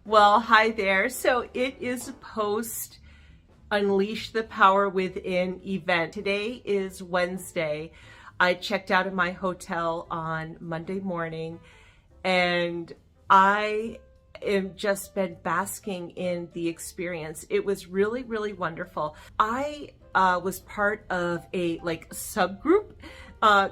Well, hi there. So it is post Unleash the Power Within event. Today is Wednesday. I checked out of my hotel on Monday morning and I have just been basking in the experience. It was really, really wonderful. I was part of a subgroup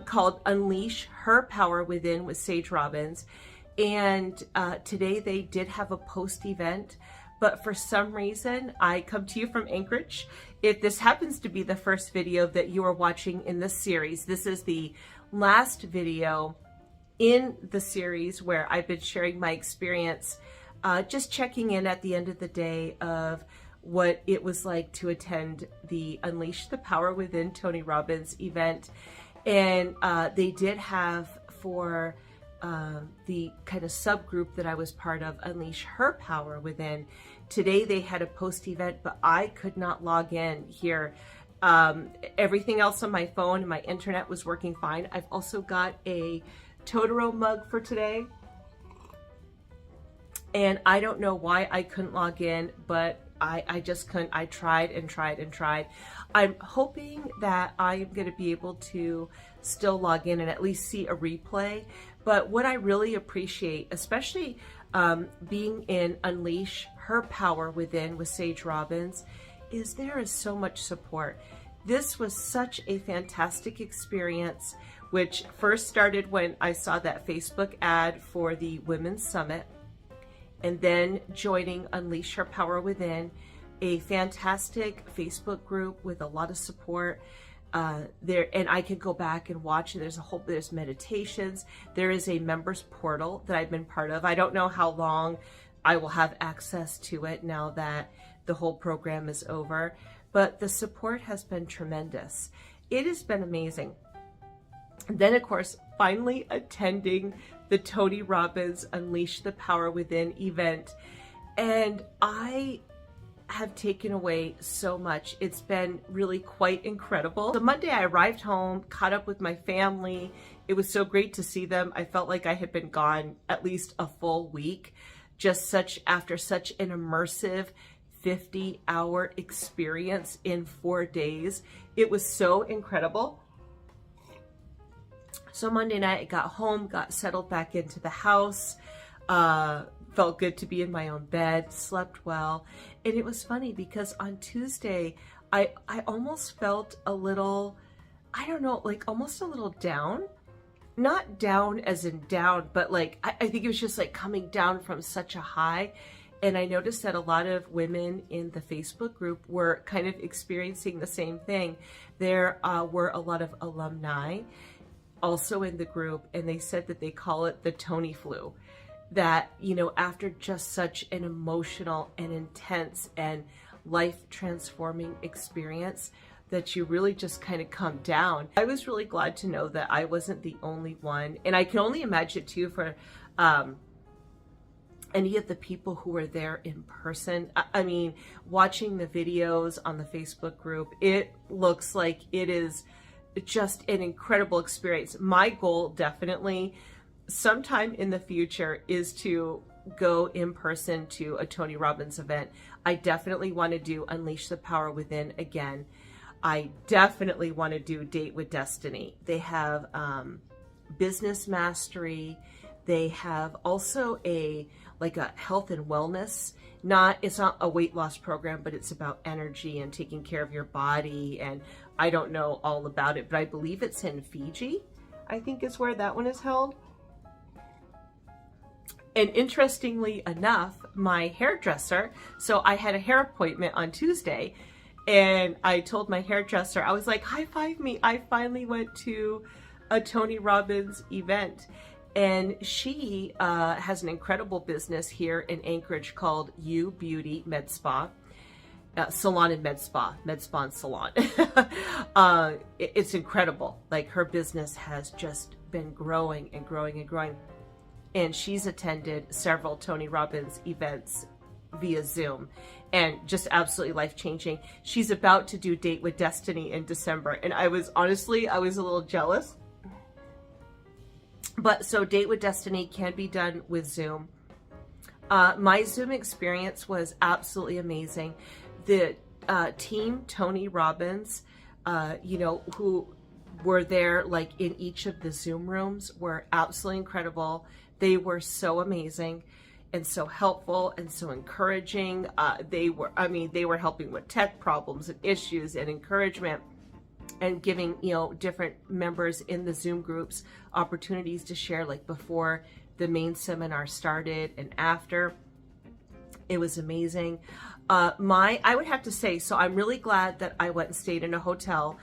called Unleash Her Power Within with Sage Robbins. And today they did have a post event, but for some reason I come to you from Anchorage. If this happens to be the first video that you are watching in this series, this is the last video in the series where I've been sharing my experience, just checking in at the end of the day of what it was like to attend the Unleash the Power Within Tony Robbins event. And they did have for the kind of subgroup that I was part of, Unleash Her Power Within. Today they had a post event, but I could not log in here. Everything else on my phone and my internet was working fine. I've also got a Totoro mug for today. And I don't know why I couldn't log in, but I just couldn't. I tried and tried and tried. I'm hoping that I am going to be able to still log in and at least see a replay. But what I really appreciate, especially being in Unleash Her Power Within with Sage Robbins, is there is so much support. This was such a fantastic experience, which first started when I saw that Facebook ad for the Women's Summit, and then joining Unleash Her Power Within, a fantastic Facebook group with a lot of support. There, and I can go back and watch, and there's meditations. There is a members portal that I've been part of. I don't know how long I will have access to it now that the whole program is over, but the support has been tremendous. It has been amazing. And then, of course, finally attending the Tony Robbins Unleash the Power Within event. And I have taken away so much. It's been really quite incredible. So Monday I arrived home, caught up with my family. It was so great to see them. I felt like I had been gone at least a full week, after such an immersive 50-hour experience in 4 days. It was so incredible. So Monday night I got home, got settled back into the house, felt good to be in my own bed, slept well. And it was funny because on Tuesday, I almost felt a little, I don't know, almost a little down. Not down as in down, but I think it was just coming down from such a high. And I noticed that a lot of women in the Facebook group were kind of experiencing the same thing. There were a lot of alumni also in the group, and they said that they call it the Tony flu. That, after just such an emotional and intense and life-transforming experience, that you really just kind of come down. I was really glad to know that I wasn't the only one. And I can only imagine too for any of the people who were there in person. I mean, watching the videos on the Facebook group, it looks like it is just an incredible experience. My goal definitely sometime in the future is to go in person to a Tony Robbins event. I definitely want to do Unleash the Power Within again. I definitely want to do Date with Destiny. They have business mastery. They have also a health and wellness. It's not a weight loss program, but it's about energy and taking care of your body. And I don't know all about it, but I believe it's in Fiji, I think is where that one is held. And interestingly enough, my hairdresser, so I had a hair appointment on Tuesday, and I told my hairdresser, I was like, high five me. I finally went to a Tony Robbins event. And she has an incredible business here in Anchorage called U Beauty Med Spa. Salon and Med Spa and Salon. It's incredible. Her business has just been growing and growing and growing. And she's attended several Tony Robbins events via Zoom, and just absolutely life-changing. She's about to do Date with Destiny in December, and I was a little jealous. But so Date with Destiny can be done with Zoom. My Zoom experience was absolutely amazing. The team, Tony Robbins, who were there like in each of the Zoom rooms, were absolutely incredible. They were so amazing and so helpful and so encouraging. They were helping with tech problems and issues and encouragement, and giving, different members in the Zoom groups opportunities to share, like before the main seminar started and after. It was amazing. I would have to say, so I'm really glad that I went and stayed in a hotel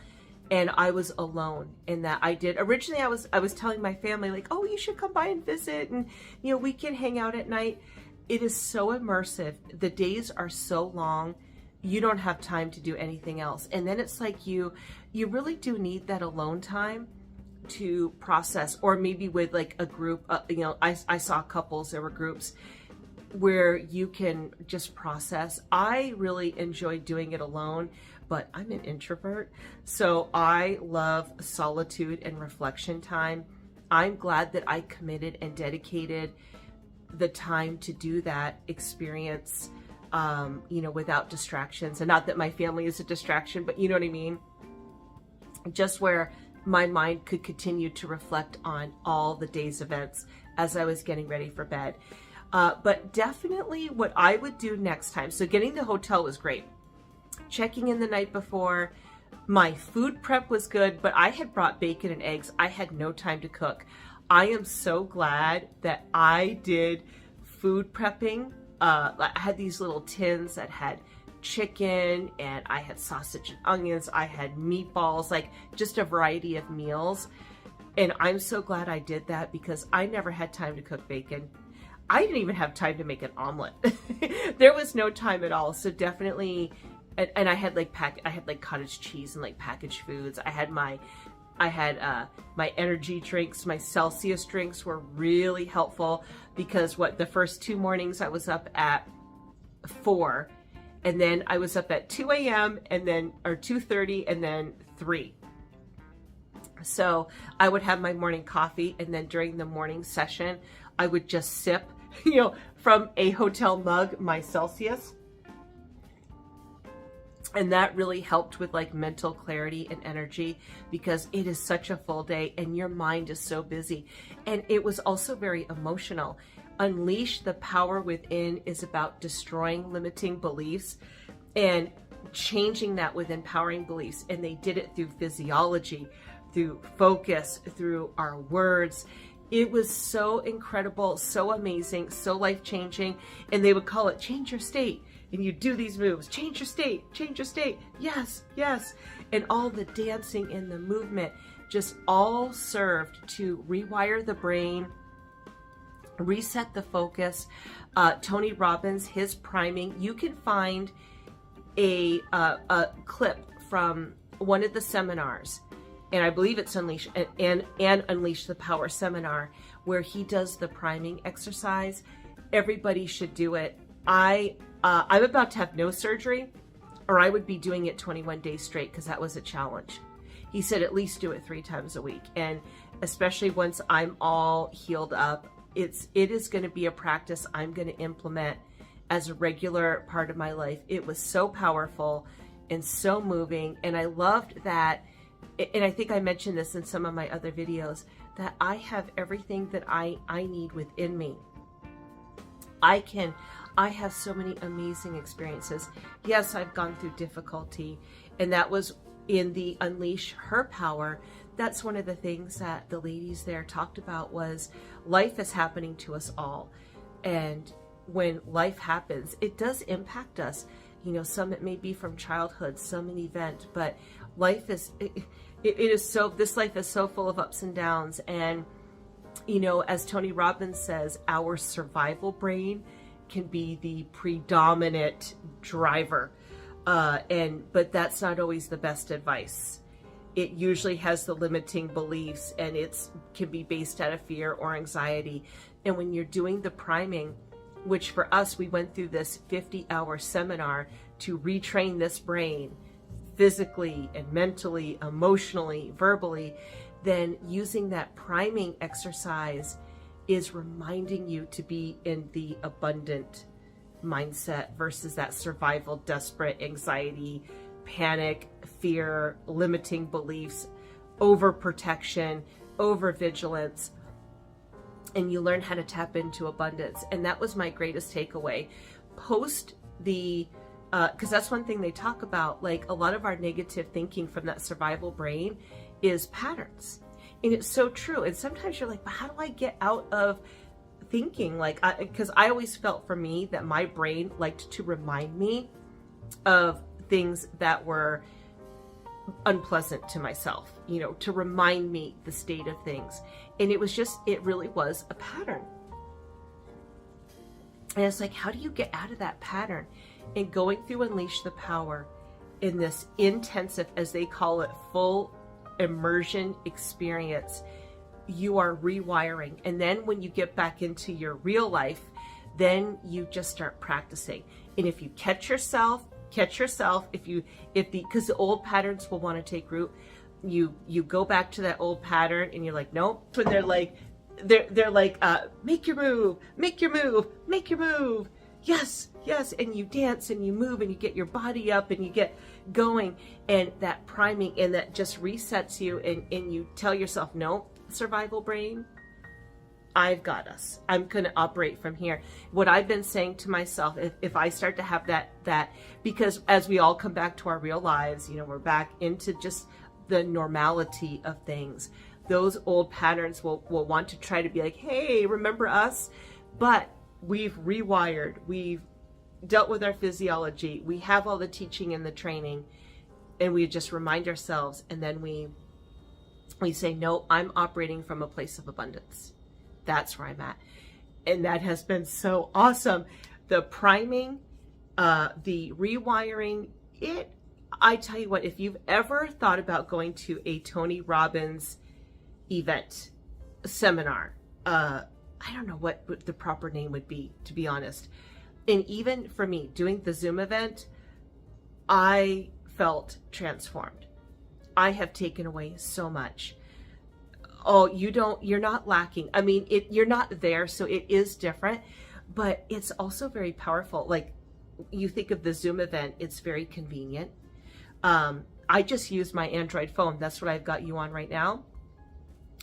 and I was alone in that. I did. Originally, I was telling my family, like, oh, you should come by and visit, and, we can hang out at night. It is so immersive. The days are so long. You don't have time to do anything else. And then it's like you really do need that alone time to process, or maybe with like a group, I saw couples, there were groups where you can just process. I really enjoy doing it alone, but I'm an introvert, so I love solitude and reflection time. I'm glad that I committed and dedicated the time to do that experience, without distractions. And not that my family is a distraction, but you know what I mean? Just where my mind could continue to reflect on all the day's events as I was getting ready for bed. But definitely what I would do next time. So getting the hotel was great. Checking in the night before. My food prep was good, but I had brought bacon and eggs. I had no time to cook. I am so glad that I did food prepping. I had these little tins that had chicken, and I had sausage and onions. I had meatballs, like just a variety of meals. And I'm so glad I did that, because I never had time to cook bacon. I didn't even have time to make an omelet. There was no time at all. So definitely, and I had like cottage cheese and like packaged foods. I had my energy drinks. My Celsius drinks were really helpful, because the first 2 mornings I was up at 4, and then I was up at 2 a.m. or 2:30, and then 3. So I would have my morning coffee, and then during the morning session, I would just sip, from a hotel mug, my Celsius. And that really helped with like mental clarity and energy, because it is such a full day and your mind is so busy. And it was also very emotional. Unleash the Power Within is about destroying limiting beliefs and changing that with empowering beliefs. And they did it through physiology, through focus, through our words. It was so incredible, so amazing, so life-changing. And they would call it change your state. And you do these moves, change your state, yes, yes. And all the dancing and the movement just all served to rewire the brain, reset the focus. Tony Robbins, his priming, you can find a clip from one of the seminars, and I believe it's Unleash and Unleash the Power seminar, where he does the priming exercise. Everybody should do it. I'm about to have no surgery, or I would be doing it 21 days straight, because that was a challenge. He said at least do it 3 times a week. And especially once I'm all healed up, it is going to be a practice I'm going to implement as a regular part of my life. It was so powerful and so moving. And I loved that. And I think I mentioned this in some of my other videos, that I have everything that I need within me. I have so many amazing experiences. Yes, I've gone through difficulty, and that was in the Unleash Her Power. That's one of the things that the ladies there talked about, was life is happening to us all. And when life happens, it does impact us. Some it may be from childhood, some an event, but life is, this life is so full of ups and downs. And, as Tony Robbins says, our survival brain can be the predominant driver. But that's not always the best advice. It usually has the limiting beliefs, and can be based out of fear or anxiety. And when you're doing the priming, which for us, we went through this 50-hour seminar to retrain this brain physically and mentally, emotionally, verbally, then using that priming exercise is reminding you to be in the abundant mindset versus that survival, desperate, anxiety, panic, fear, limiting beliefs, overprotection, overvigilance. And you learn how to tap into abundance. And that was my greatest takeaway. Post the, because that's one thing they talk about, like a lot of our negative thinking from that survival brain is patterns. And it's so true. And sometimes you're like, but how do I get out of thinking like, because I always felt for me that my brain liked to remind me of things that were unpleasant to myself, you know, to remind me the state of things. And it was just, it really was a pattern. And it's like, how do you get out of that pattern? And going through Unleash the Power in this intensive, as they call it, full immersion experience, you are rewiring. And then when you get back into your real life, then you just start practicing. And if you catch yourself, because the old patterns will want to take root, you go back to that old pattern and you're like, nope. When they're like, make your move, make your move, make your move. Yes, yes. And you dance and you move and you get your body up and you get going, and that priming, and that just resets you, and you tell yourself, no, survival brain, I've got us. I'm going to operate from here. What I've been saying to myself, if I start to have that, because as we all come back to our real lives, you know, we're back into just the normality of things. Those old patterns will want to try to be like, hey, remember us? But we've rewired. We've dealt with our physiology. We have all the teaching and the training, and we just remind ourselves, and then we say, no, I'm operating from a place of abundance. That's where I'm at. And that has been so awesome. The priming, the rewiring, I tell you what, if you've ever thought about going to a Tony Robbins event, seminar, I don't know what the proper name would be, to be honest. And even for me, doing the Zoom event, I felt transformed. I have taken away so much. Oh, you're not lacking. I mean, you're not there, so it is different, but it's also very powerful. Like, you think of the Zoom event, it's very convenient. I just use my Android phone. That's what I've got you on right now.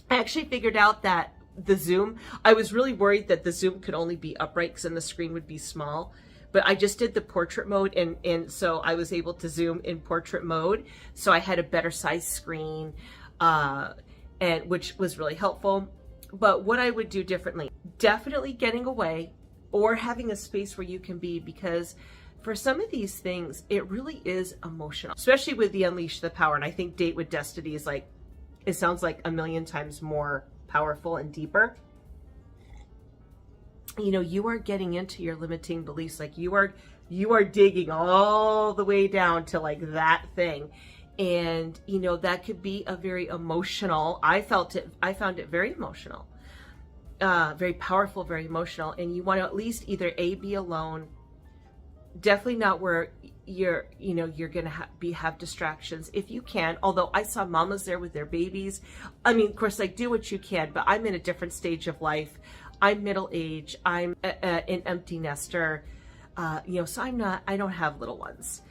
I actually figured out that the Zoom, I was really worried that the Zoom could only be upright because then the screen would be small. But I just did the portrait mode, and so I was able to Zoom in portrait mode. So I had a better size screen, and which was really helpful. But what I would do differently, definitely getting away or having a space where you can be, because for some of these things, it really is emotional, especially with the Unleash the Power. And I think Date with Destiny is like, it sounds like a million times more powerful and deeper. You know, you are getting into your limiting beliefs. Like you are digging all the way down to like that thing. And, you know, that could be a very emotional, I found it very emotional, very powerful, very emotional. And you want to at least either be alone, definitely not where you're going to have distractions if you can. Although I saw mamas there with their babies. I mean, of course, like do what you can, but I'm in a different stage of life. I'm middle age. I'm an empty nester. So I don't have little ones.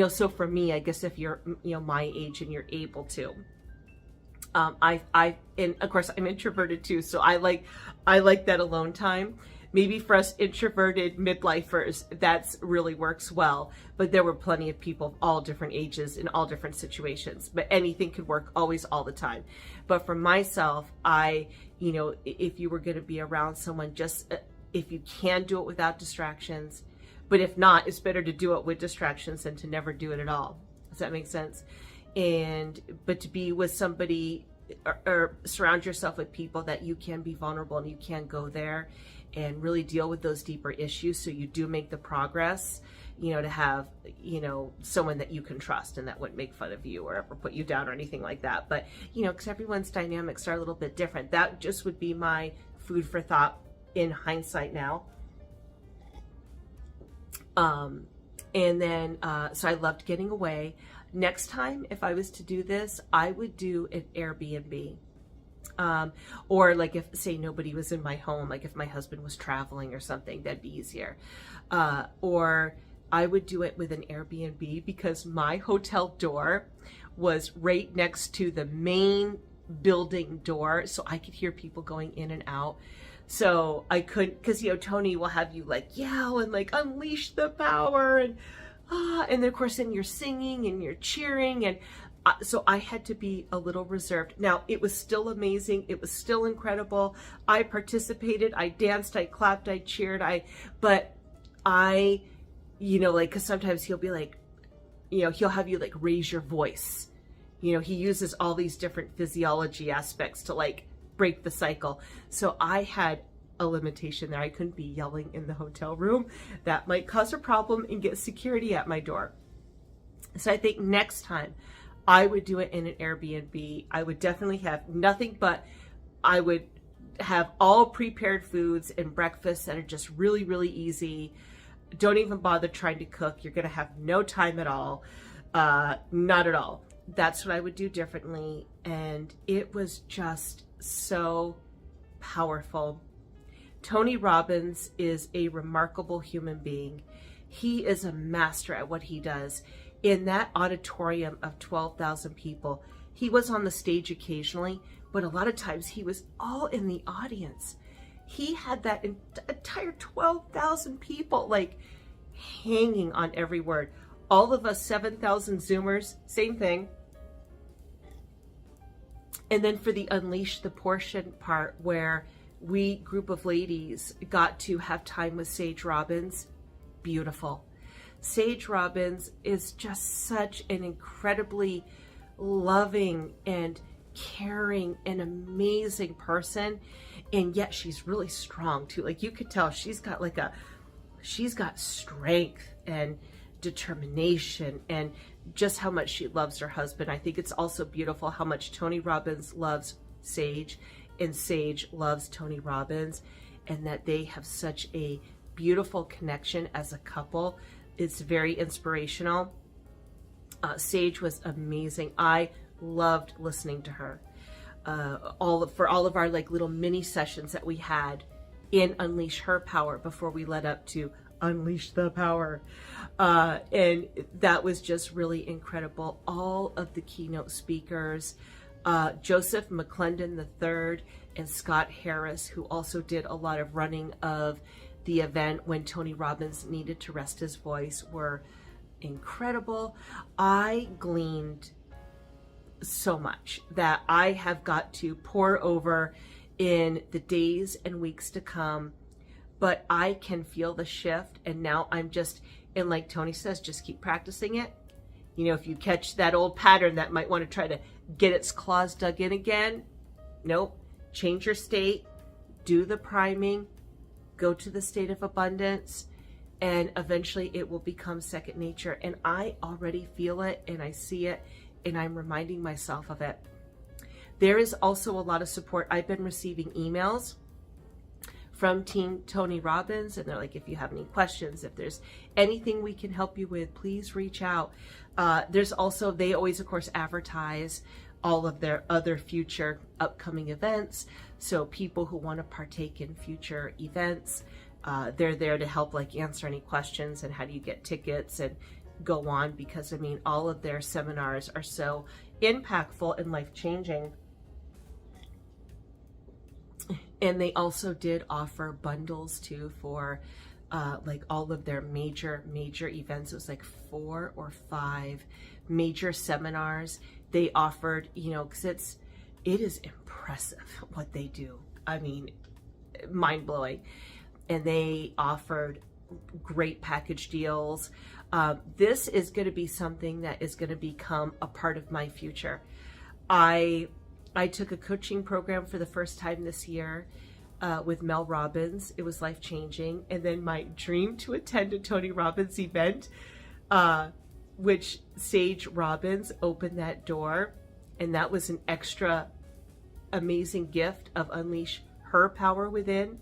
So for me, I guess if you're, my age and you're able to, and of course I'm introverted too. So I like that alone time. Maybe for us introverted midlifers, that's really works well, but there were plenty of people of all different ages in all different situations, but anything could work always, all the time. But for myself, if you were going to be around someone, just if you can do it without distractions, but if not, it's better to do it with distractions than to never do it at all. Does that make sense? But to be with somebody or surround yourself with people that you can be vulnerable and you can go there and really deal with those deeper issues, so you do make the progress, to have, someone that you can trust and that wouldn't make fun of you or ever put you down or anything like that. But, because everyone's dynamics are a little bit different. That just would be my food for thought in hindsight now. So I loved getting away. Next time, if I was to do this, I would do an Airbnb. Or like if, say, nobody was in my home, like if my husband was traveling or something, that'd be easier. Or I would do it with an Airbnb because my hotel door was right next to the main building door, so I could hear people going in and out. So I couldn't, because, you know, Tony will have you like yell and like unleash the power, and then of course then you're singing and you're cheering, and so I had to be a little reserved. Now, it was still amazing. It was still incredible. I participated, I danced, I clapped, I cheered, but I, you know, like, because sometimes he'll be like, you know, he'll have you like raise your voice. You know, he uses all these different physiology aspects to like break the cycle. So I had a limitation there. I couldn't be yelling in the hotel room. That might cause a problem and get security at my door. So I think next time I would do it in an Airbnb. I would definitely have nothing, but I would have all prepared foods and breakfasts that are just really, really easy. Don't even bother trying to cook. You're going to have no time at all. Not at all. That's what I would do differently. And it was just so powerful. Tony Robbins is a remarkable human being. He is a master at what he does. In that auditorium of 12,000 people, he was on the stage occasionally, but a lot of times he was all in the audience. He had that entire 12,000 people like hanging on every word. All of us 7,000 Zoomers, same thing. And then for the Unleash the Portion part, where we, group of ladies, got to have time with Sage Robbins, beautiful. Sage Robbins is just such an incredibly loving and caring and amazing person, and yet she's really strong too. Like, you could tell she's got strength and determination, and just how much she loves her husband. I think it's also beautiful how much Tony Robbins loves Sage, and Sage loves Tony Robbins, and that they have such a beautiful connection as a couple. It's very inspirational. Sage was amazing. I loved listening to her. For all of our like little mini sessions that we had in Unleash Her Power before we led up to Unleash the Power. And that was just really incredible. All of the keynote speakers, Joseph McClendon III and Scott Harris, who also did a lot of running of the event when Tony Robbins needed to rest his voice, were incredible. I gleaned so much that I have got to pour over in the days and weeks to come, but I can feel the shift. And now I'm just, and like Tony says, just keep practicing it. You know, if you catch that old pattern that might want to try to get its claws dug in again, nope. Change your state, do the priming, go to the state of abundance, and eventually it will become second nature. And I already feel it, and I see it, and I'm reminding myself of it. There is also a lot of support. I've been receiving emails from Team Tony Robbins, and they're like, if you have any questions, if there's anything we can help you with, please reach out. There's also, they always, of course, advertise all of their other future upcoming events. So people who want to partake in future events, they're there to help like answer any questions and how do you get tickets and go on, because I mean, all of their seminars are so impactful and life-changing. And they also did offer bundles too for like all of their major events. It was like 4 or 5 major seminars they offered, you know, because it is impressive what they do. I mean, mind-blowing. And they offered great package deals. This is going to be something that is going to become a part of my future. I took a coaching program for the first time this year with Mel Robbins. It was life-changing. And then my dream to attend a Tony Robbins event, which Sage Robbins opened that door. And that was an extra amazing gift of Unleash Her Power Within.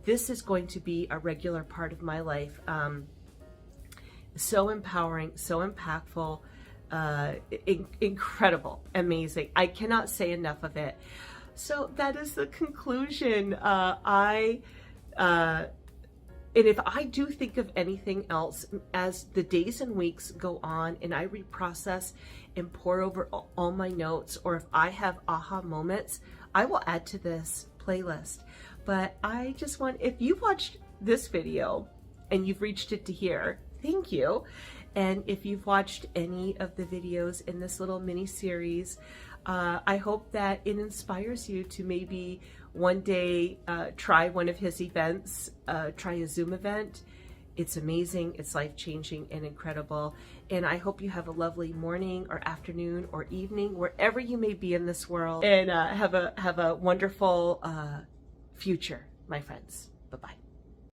This is going to be a regular part of my life. So empowering, so impactful, incredible, amazing. I cannot say enough of it. So that is the conclusion. And if I do think of anything else as the days and weeks go on and I reprocess and pour over all my notes, or if I have aha moments, I will add to this playlist. But I just want, if you watched this video and you've reached it to here, thank you. And if you've watched any of the videos in this little mini series, I hope that it inspires you to maybe one day try one of his events, try a Zoom event. It's amazing, it's life-changing and incredible. And I hope you have a lovely morning or afternoon or evening, wherever you may be in this world. And have a wonderful future, my friends. Bye-bye.